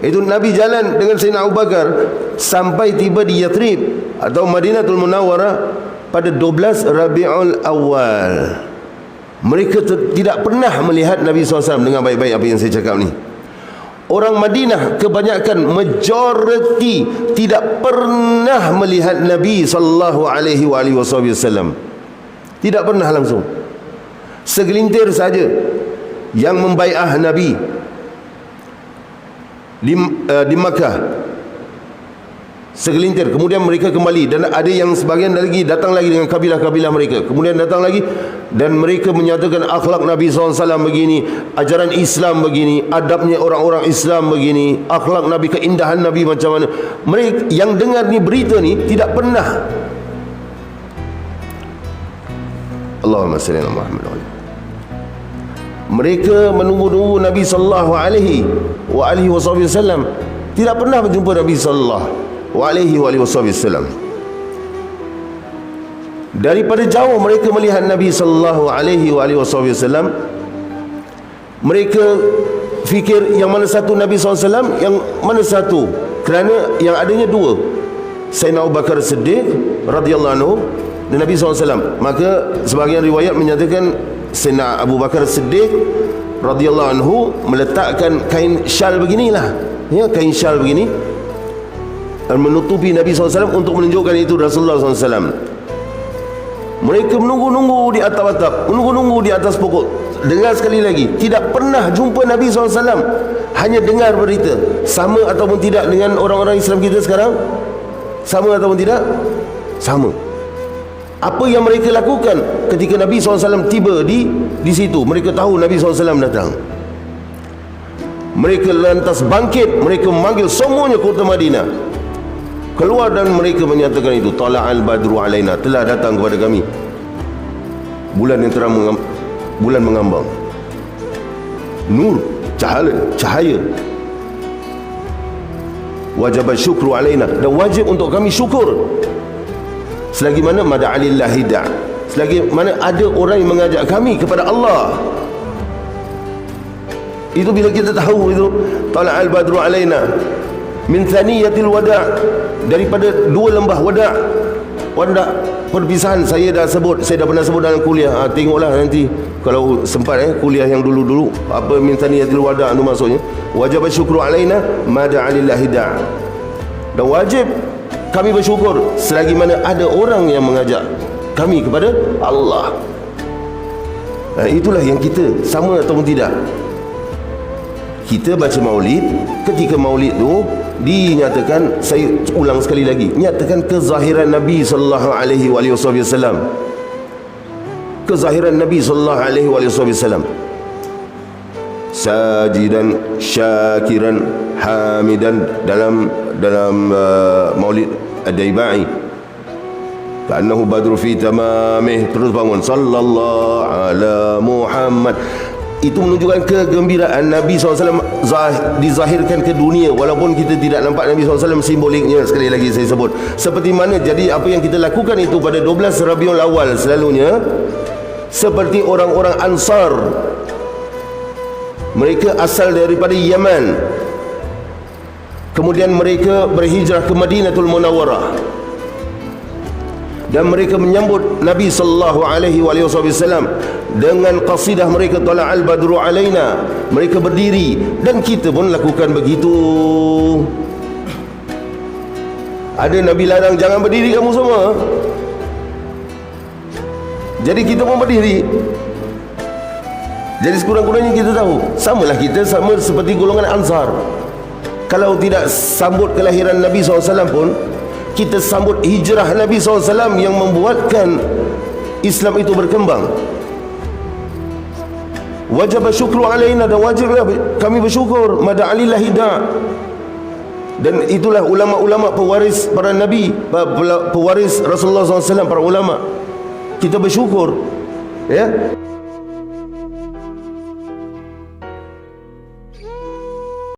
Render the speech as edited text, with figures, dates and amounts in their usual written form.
Itu Nabi jalan dengan Sayyidina Abu Bakar sampai tiba di Yathrib atau Madinatul Munawwarah pada 12 Rabiul Awal. Mereka tidak pernah melihat Nabi SAW. Dengan baik-baik apa yang saya cakap ni. Orang Madinah kebanyakan, majoriti tidak pernah melihat Nabi SAW. Tidak pernah langsung. Segelintir saja yang membai'ah Nabi di Makkah, segelintir. Kemudian mereka kembali, dan ada yang sebagian lagi datang lagi dengan kabilah-kabilah mereka. Kemudian datang lagi dan mereka menyatakan akhlak Nabi SAW begini, ajaran Islam begini, adabnya orang-orang Islam begini, akhlak Nabi, keindahan Nabi macam mana. Mereka yang dengar ni berita ni tidak pernah. Allahumma salli ala Muhammad. Mereka menunggu-nunggu Nabi sallallahu alaihi wasallam, tidak pernah berjumpa Nabi sallallahu alaihi wasallam. Daripada jauh mereka melihat Nabi sallallahu alaihi wasallam. Mereka fikir yang mana satu Nabi SAW, yang mana satu, kerana yang adanya dua, Sayyidina Abu Bakar Siddiq radhiyallahu anhu dan Nabi SAW. Maka sebahagian riwayat menyatakan Sayyidina Abu Bakar Siddiq radhiyallahu anhu meletakkan kain syal beginilah, ya, kain syal begini menutupi Nabi SAW untuk menunjukkan itu Rasulullah SAW. Mereka menunggu-nunggu di atas atap, menunggu-nunggu di atas pokok. Dengar sekali lagi, tidak pernah jumpa Nabi SAW, hanya dengar berita. Sama ataupun tidak dengan orang-orang Islam kita sekarang? Sama ataupun tidak? Sama. Apa yang mereka lakukan ketika Nabi SAW tiba di situ? Mereka tahu Nabi SAW datang. Mereka lantas bangkit, mereka memanggil semuanya kota Madinah. Keluar dan mereka menyatakan itu, tala'al badru alaina, telah datang kepada kami bulan yang terang, bulan mengambang, nur, cahaya. Wajib syukru alaina, dan wajib untuk kami syukur selagi mana mada'alillah hida', selagi mana ada orang yang mengajak kami kepada Allah. Itu bila kita tahu itu tala'al badru alaina min thaniyatil wada', daripada dua lembah wada'. Perpisahan saya dah pernah sebut dalam kuliah. Tengoklah nanti kalau sempat kuliah yang dulu-dulu, apa min thaniyatil wada' itu maksudnya. Wajib syukru alaina mada'alillah hida', dan wajib kami bersyukur selagi mana ada orang yang mengajak kami kepada Allah. Itulah yang kita, sama ataupun tidak. Kita baca maulid, ketika maulid tu dinyatakan, saya ulang sekali lagi, nyatakan kezahiran Nabi sallallahu alaihi wasallam. Kezahiran Nabi sallallahu alaihi wasallam. Sajidan, syakiran, hamidan, dalam maulid Ad-Daibai, ka'annahu badru fi tamamih, terus bangun sallallahu ala Muhammad. Itu menunjukkan kegembiraan Nabi SAW dizahirkan ke dunia, walaupun kita tidak nampak Nabi SAW simboliknya. Sekali lagi saya sebut, seperti mana jadi apa yang kita lakukan itu pada 12 Rabiul Awal selalunya, seperti orang-orang Ansar. Mereka asal daripada Yaman, kemudian mereka berhijrah ke Madinatul Munawwarah, dan mereka menyambut Nabi sallallahu alaihi wasallam dengan qasidah mereka, tala'al badru alaina. Mereka berdiri, dan kita pun lakukan begitu. Ada Nabi larang, jangan berdiri kamu semua, jadi kita pun berdiri. Jadi sekurang-kurangnya kita tahu, samalah kita, sama seperti golongan Ansar. Kalau tidak sambut kelahiran Nabi SAW pun, kita sambut hijrah Nabi SAW yang membuatkan Islam itu berkembang. Wajib syukru alaina, dan wajiblah kami bersyukur mada'alillah hida'. Dan itulah ulama-ulama pewaris para Nabi, pewaris Rasulullah SAW, para ulama. Kita bersyukur, ya.